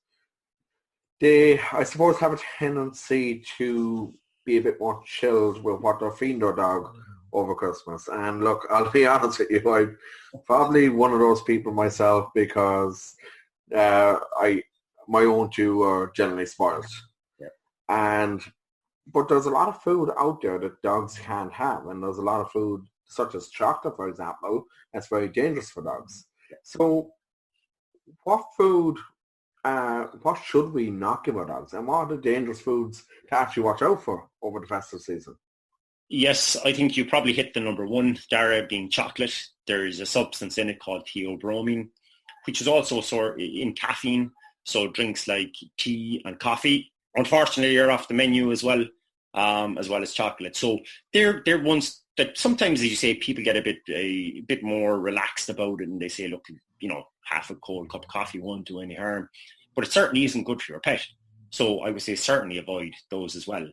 they, I suppose, have a tendency to be a bit more chilled with what they're feeding their dog over Christmas. And look, I'll be honest with you, I'm probably one of those people myself because I my own two are generally spoiled. Yeah. But there's a lot of food out there that dogs can't have, and there's a lot of food such as chocolate, for example, that's very dangerous for dogs. Yeah. So what food, what should we not give our dogs, and what are the dangerous foods to actually watch out for over the festive season? Yes, I think you probably hit the number one, Dara, being chocolate. There's a substance in it called theobromine, which is also in caffeine, so drinks like tea and coffee, unfortunately, are off the menu as well as chocolate. So they're ones that sometimes, as you say, people get a bit more relaxed about it, and they say, look, half a cold cup of coffee won't do any harm, but it certainly isn't good for your pet. So I would say certainly avoid those as well.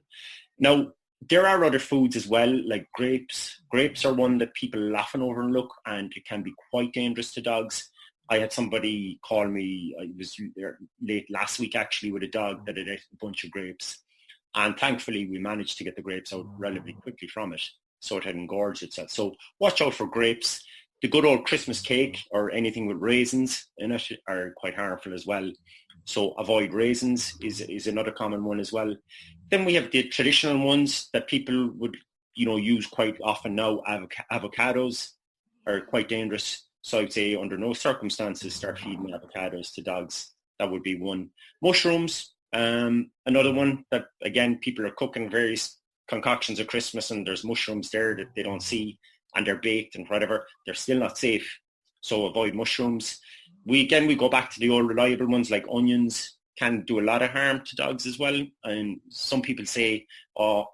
Now, there are other foods as well, like grapes. Grapes are one that people often overlook, and it can be quite dangerous to dogs. I had somebody call me, I was there late last week actually, with a dog that had ate a bunch of grapes. And thankfully we managed to get the grapes out relatively quickly from it, so it had engorged itself. So watch out for grapes. The good old Christmas cake or anything with raisins in it are quite harmful as well. So avoid raisins is another common one as well. Then we have the traditional ones that people would, use quite often now. Avocados are quite dangerous. So I'd say under no circumstances start feeding avocados to dogs. That would be one. Mushrooms, another one that, again, people are cooking various concoctions at Christmas, and there's mushrooms there that they don't see, and they're baked and whatever. They're still not safe. So avoid mushrooms. We go back to the old reliable ones like onions. Can do a lot of harm to dogs as well. And some people say, a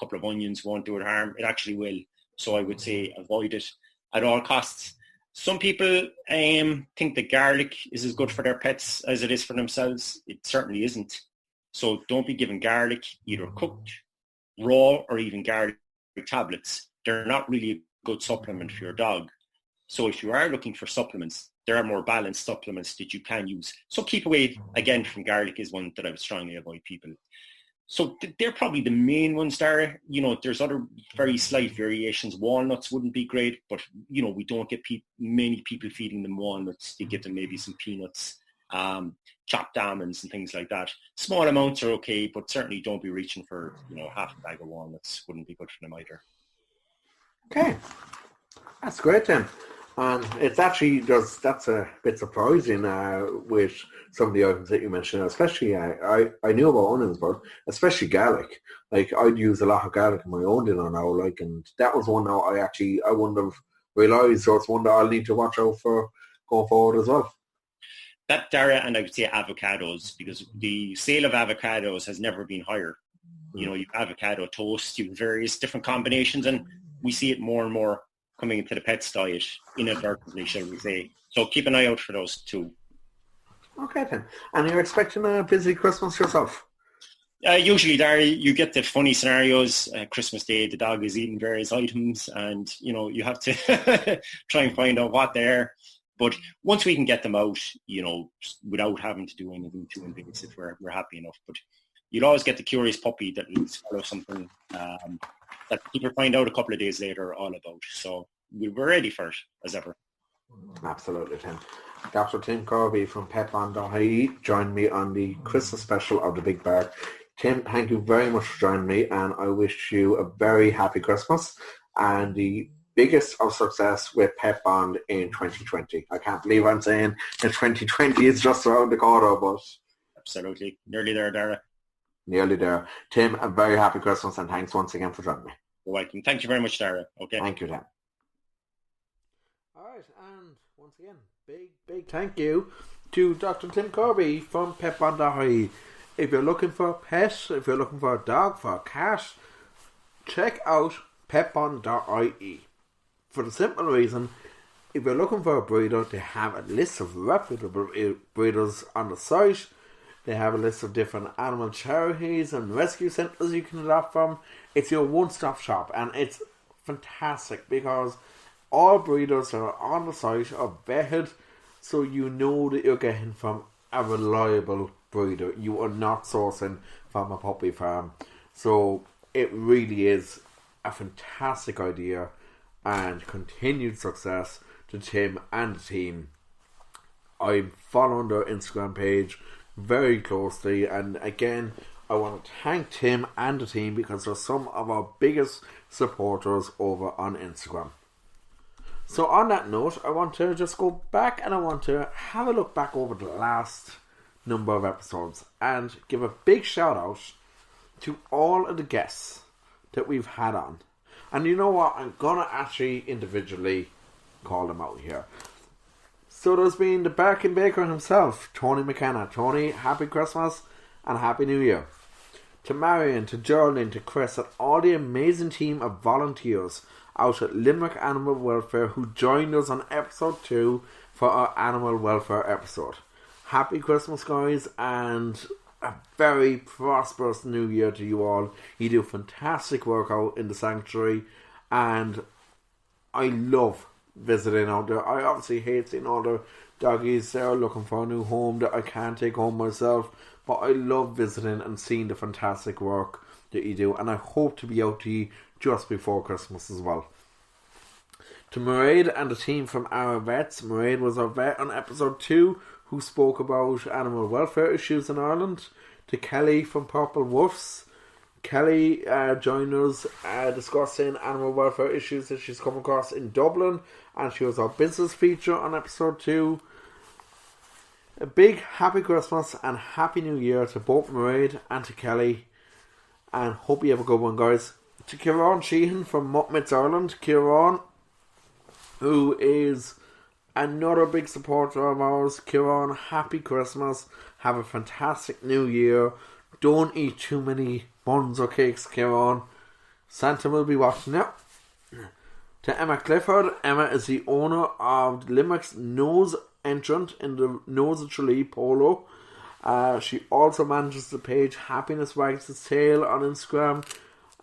couple of onions won't do it harm. It actually will. So I would say avoid it at all costs. Some people think that garlic is as good for their pets as it is for themselves. It certainly isn't. So don't be giving garlic either cooked, raw, or even garlic tablets. They're not really a good supplement for your dog. So if you are looking for supplements, there are more balanced supplements that you can use. So keep away, again, from garlic is one that I would strongly avoid people. So they're probably the main ones there. There's other very slight variations. Walnuts wouldn't be great, but, we don't get many people feeding them walnuts. You get them maybe some peanuts, chopped almonds and things like that. Small amounts are okay, but certainly don't be reaching for, half a bag of walnuts. Wouldn't be good for them either. Okay. That's great then. And it's actually that's a bit surprising with some of the items that you mentioned, especially I knew about onions, but especially garlic. Like I'd use a lot of garlic in my own dinner now, and that was one now I wouldn't have realised, so it's one that I'll need to watch out for going forward as well. That, Dara, and I would say avocados, because the sale of avocados has never been higher. You have avocado toast, you have various different combinations, and we see it more and more coming into the pet's diet inadvertently, shall we say. So keep an eye out for those too. Okay then. And you're expecting a busy Christmas yourself? Usually, Darry, you get the funny scenarios. Christmas Day, the dog is eating various items, and you have to try and find out what they're. But once we can get them out, without having to do anything too invasive, we're happy enough. But you'll always get the curious puppy that will swallow something that people find out a couple of days later all about. So we're ready for it, as ever. Absolutely, Tim. Dr. Tim Kirby from PetBond.ie joined me on the Christmas special of the Big Bark. Tim, thank you very much for joining me, and I wish you a very happy Christmas and the biggest of success with Pet Bond in 2020. I can't believe I'm saying that 2020 is just around the corner, but... Absolutely. Nearly there, Dara. Nearly there. Tim, a very happy Christmas, and thanks once again for joining me. You're welcome. Thank you very much, Dara. Okay. Thank you, Tim. All right, and once again, big thank you to Dr. Tim Kirby from PetBond.ie. If you're looking for a pet, if you're looking for a dog, for a cat, check out PetBond.ie. For the simple reason, if you're looking for a breeder, they have a list of reputable breeders on the site. They have a list of different animal charities and rescue centres you can adopt from. It's your one-stop shop, and it's fantastic because all breeders that are on the site are vetted, so you know that you're getting from a reliable breeder. You are not sourcing from a puppy farm. So it really is a fantastic idea, and continued success to Tim and the team. I'm following their Instagram page. very closely. And again, I want to thank Tim and the team because they're some of our biggest supporters over on Instagram. So on that note, I want to just go back and I want to have a look back over the last number of episodes and give a big shout out to all of the guests that we've had on. And you know what? I'm going to actually individually call them out here. So there's been the Barking Baker himself, Tony McKenna. Tony, happy Christmas and happy New Year. To Marion, to Geraldine, to Chris, and all the amazing team of volunteers out at Limerick Animal Welfare who joined us on episode 2 for our animal welfare episode. Happy Christmas, guys, and a very prosperous New Year to you all. You do fantastic work out in the sanctuary, and I love visiting out there. I obviously hate seeing all the doggies there looking for a new home that I can't take home myself, but I love visiting and seeing the fantastic work that you do, and I hope to be out to you just before Christmas as well. To Mairead and the team from Our Vets. Mairead was our vet on episode 2 who spoke about animal welfare issues in Ireland. To Kelly from Purple Wolves. Kelly joined us discussing animal welfare issues that she's come across in Dublin, and she was our business feature on episode 2. A big happy Christmas and happy New Year to both Mairead and to Kelly, and hope you have a good one, guys. To Kieran Sheehan from Muppets Ireland. Kieran, who is another big supporter of ours. Kieran, happy Christmas. Have a fantastic New Year. Don't eat too many buns or cakes, Kieran. Santa will be watching you. To Emma Clifford. Emma is the owner of Limerick's Nose Entrant in the Nose of Tralee Polo. She also manages the page Happiness Wags Its Tail on Instagram,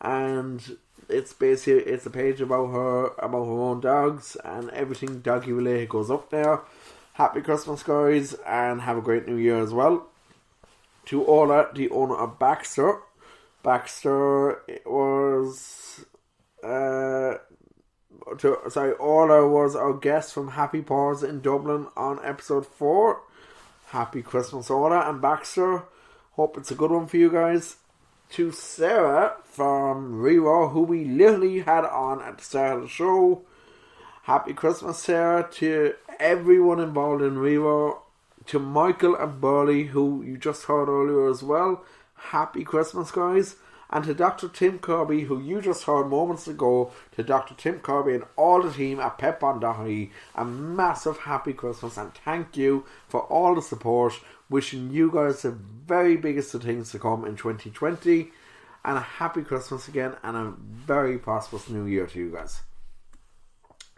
and it's a page about her own dogs, and everything doggy related goes up there. Happy Christmas, guys, and have a great New Year as well. To Ola, the owner of Baxter. Baxter was Ola was our guest from Happy Paws in Dublin on episode 4. Happy Christmas, Ola and Baxter. Hope it's a good one for you guys. To Sarah from Rewa, who we literally had on at the start of the show. Happy Christmas, Sarah. To everyone involved in Rewa. To Michael and Burley, who you just heard earlier as well. Happy Christmas, guys. And to Dr. Tim Kirby, who you just heard moments ago. To Dr. Tim Kirby and all the team at Pep on Dahi, a massive happy Christmas and thank you for all the support. Wishing you guys the very biggest of things to come in 2020, and a happy Christmas again, and a very prosperous New Year to you guys.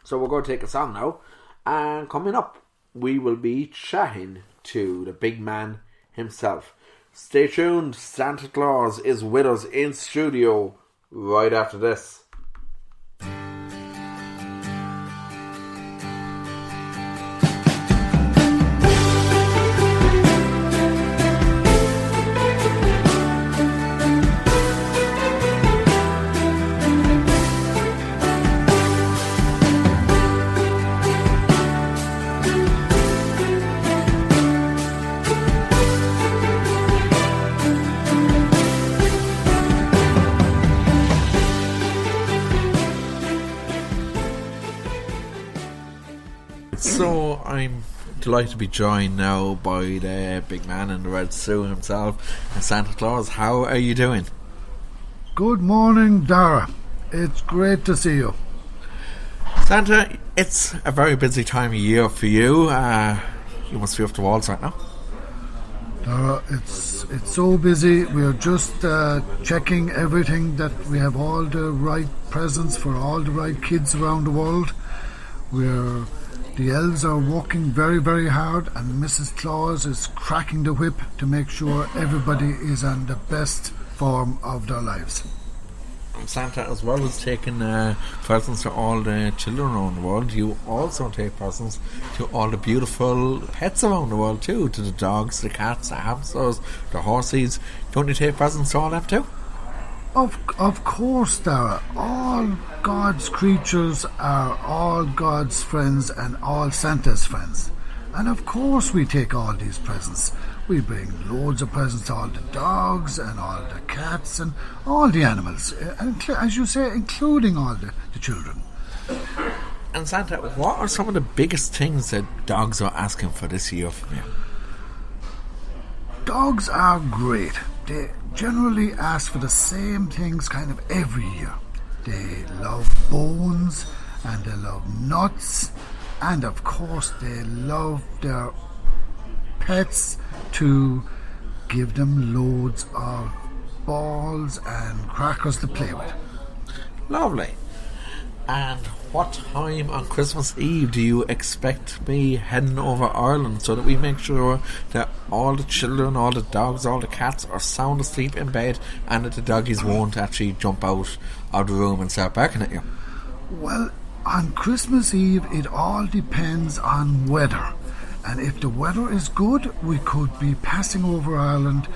So we're going to take a song now, and coming up we will be chatting to the big man himself. Stay tuned, Santa Claus is with us in studio right after this. So I'm delighted to be joined now by the big man in the red suit himself, Santa Claus. How are you doing? Good morning, Dara. It's great to see you. Santa, it's a very busy time of year for you. You must be off the walls right now. Dara, it's so busy. We're just checking everything, that we have all the right presents for all the right kids around the world. The elves are working very, very hard, and Mrs. Claus is cracking the whip to make sure everybody is on the best form of their lives. Santa, as well as taking presents to all the children around the world, you also take presents to all the beautiful pets around the world too, to the dogs, the cats, the hamsters, the horses. Don't you take presents to all them too? Of course, Dara. All God's creatures are all God's friends and all Santa's friends. And of course we take all these presents. We bring loads of presents to all the dogs and all the cats and all the animals. And as you say, including all the children. And Santa, what are some of the biggest things that dogs are asking for this year from you? Dogs are great. They generally ask for the same things kind of every year. They love bones and they love nuts, and of course they love their pets to give them loads of balls and crackers to play with. Lovely. And what time on Christmas Eve do you expect me heading over Ireland so that we make sure that all the children, all the dogs, all the cats are sound asleep in bed and that the doggies won't actually jump out of the room and start barking at you? Well, on Christmas Eve it all depends on weather. And if the weather is good, we could be passing over Ireland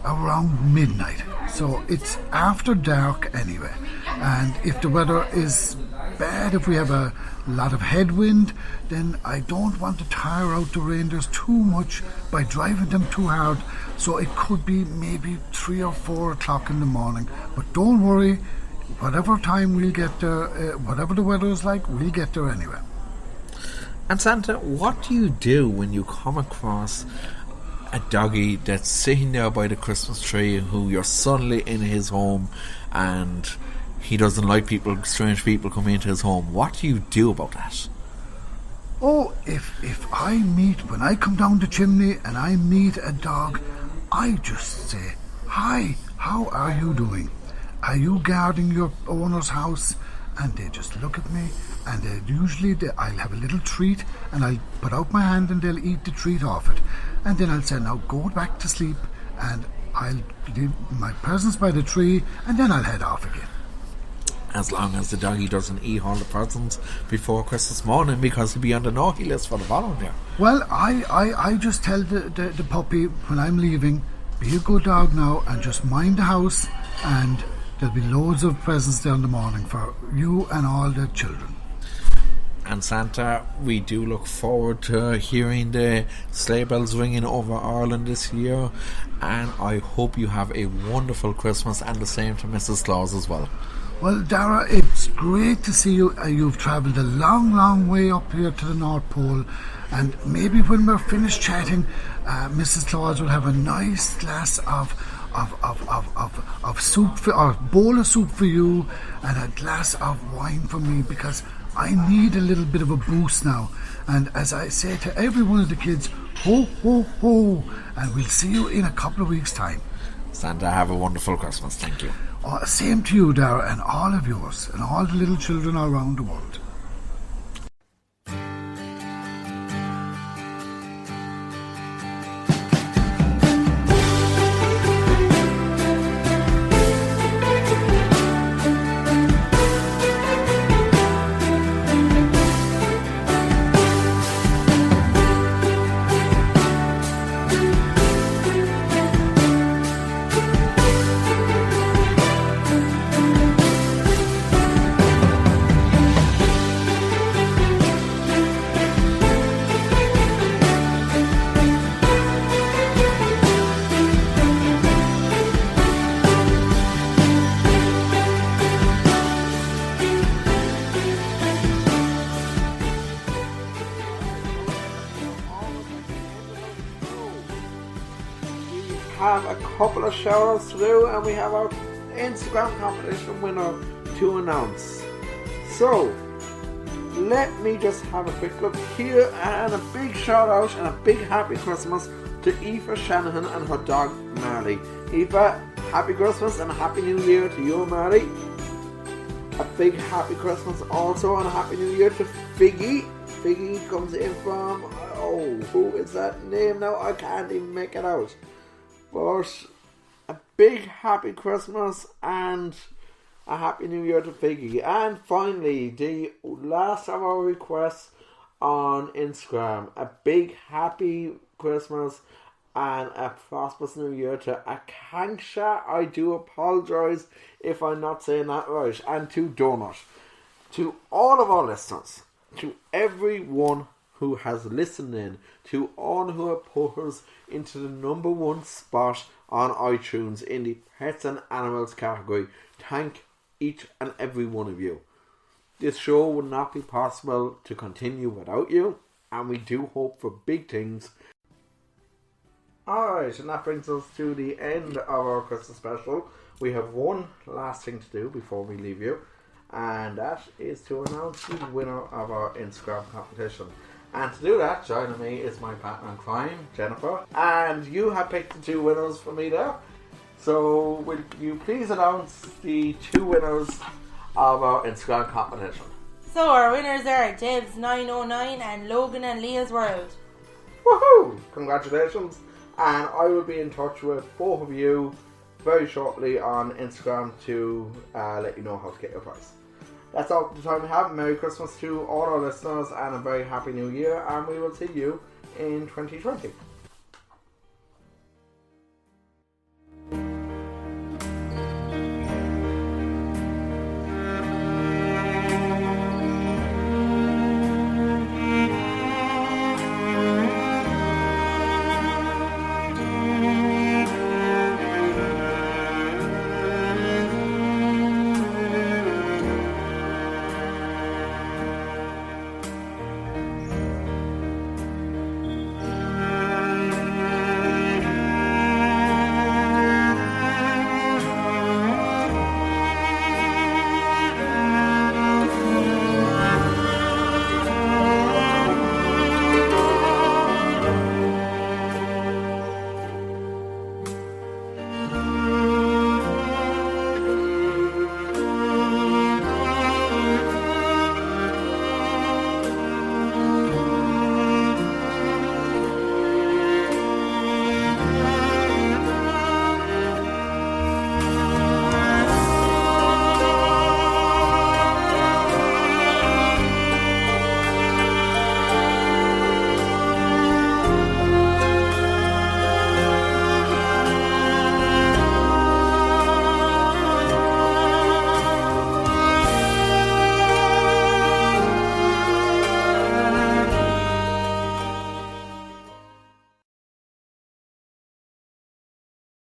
around midnight. So it's after dark anyway. And if the weather is bad, if we have a lot of headwind, then I don't want to tire out the reindeers too much by driving them too hard. So it could be maybe 3 or 4 o'clock in the morning. But don't worry, whatever time we'll get there, whatever the weather is like, we'll get there anyway. And Santa, what do you do when you come across a doggy that's sitting there by the Christmas tree who you're suddenly in his home and he doesn't like strange people coming into his home? What do you do about that? Oh, if when I come down the chimney and I meet a dog, I just say, "Hi, how are you doing? Are you guarding your owner's house?" And they just look at me, and I'll have a little treat, and I'll put out my hand and they'll eat the treat off it. And then I'll say, "Now go back to sleep," and I'll leave my presents by the tree, and then I'll head off again. As long as the doggy doesn't eat all the presents before Christmas morning, because he'll be on the naughty list for the following year. Well, I just tell the puppy when I'm leaving, be a good dog now and just mind the house, and there'll be loads of presents there in the morning for you and all the children. And Santa, we do look forward to hearing the sleigh bells ringing over Ireland this year, and I hope you have a wonderful Christmas, and the same to Mrs. Claus as well. Well, Dara, it's great to see you. You've travelled a long, long way up here to the North Pole, and maybe when we're finished chatting, Mrs. Claus will have a nice glass of soup or bowl of soup for you, and a glass of wine for me, because I need a little bit of a boost now. And as I say to every one of the kids, ho, ho, ho, and we'll see you in a couple of weeks' time. Santa, have a wonderful Christmas. Thank you. Same to you, Dara, and all of yours, and all the little children around the world. Have a couple of shout-outs to do, and we have our Instagram competition winner to announce. So let me just have a quick look here, and a big shout-out and a big happy Christmas to Aoife Shanahan and her dog Marley. Aoife, happy Christmas and a happy New Year to you, Marley. A big happy Christmas also and a happy New Year to Figgy. Figgy comes in from, who is that name now? I can't even make it out. But a big happy Christmas and a happy New Year to Figgy. And finally, the last of our requests on Instagram, a big happy Christmas and a prosperous New Year to Akanksha. I do apologise if I'm not saying that right. And to Donut. To all of our listeners, to everyone who has listened in, to all who have put us into the number 1 spot on iTunes in the pets and animals category. Thank each and every one of you. This show would not be possible to continue without you, and we do hope for big things. Alright, and that brings us to the end of our Christmas special. We have one last thing to do before we leave you, and that is to announce the winner of our Instagram competition. And to do that, joining me is my partner in crime, Jennifer, and you have picked the 2 winners for me there. So will you please announce the 2 winners of our Instagram competition? So our winners are Jebs909 and Logan and Leah's World. Woohoo! Congratulations! And I will be in touch with both of you very shortly on Instagram to let you know how to get your prize. That's all the time we have. Merry Christmas to all our listeners and a very happy new year, and we will see you in 2020.